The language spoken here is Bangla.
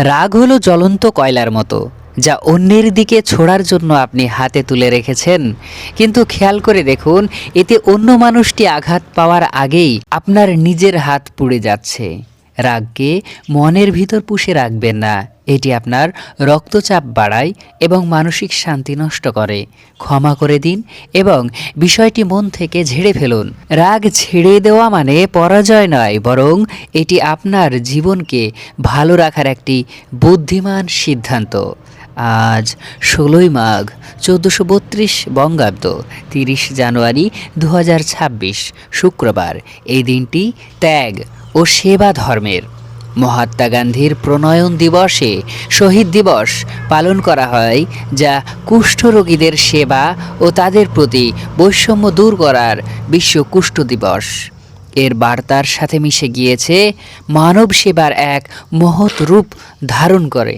রাগ হলো জ্বলন্ত কয়লার মতো, যা অন্যের দিকে ছোড়ার জন্য আপনি হাতে তুলে রেখেছেন, কিন্তু খেয়াল করে দেখুন এতে অন্য মানুষটি আঘাত পাওয়ার আগেই আপনার নিজের হাত পুড়ে যাচ্ছে। রাগকে মনের ভিতর পুষে রাখবেন না, এটি আপনার রক্তচাপ বাড়ায় এবং মানসিক শান্তি নষ্ট করে। ক্ষমা করে দিন এবং বিষয়টি মন থেকে ঝেড়ে ফেলুন। রাগ ছেড়ে দেওয়া মানে পরাজয় নয়, বরং এটি আপনার জীবনকে ভালো রাখার একটি বুদ্ধিমান সিদ্ধান্ত। আজ ১৬ই মাঘ ১৪৩২ বঙ্গাব্দ, ৩০ জানুয়ারি ২০২৬ শুক্রবার। এই দিনটি ত্যাগ ও সেবা ধর্মের। মহাত্মা গান্ধীর প্রণয়ন দিবসে শহীদ দিবস পালন করা হয়, যা কুষ্ঠরোগীদের সেবা ও তাদের প্রতি বৈষম্য দূর করার বিশ্ব কুষ্ঠ দিবস। এর বার্তার সাথে মিশে গিয়েছে মানব সেবার এক মহৎ রূপ ধারণ করে।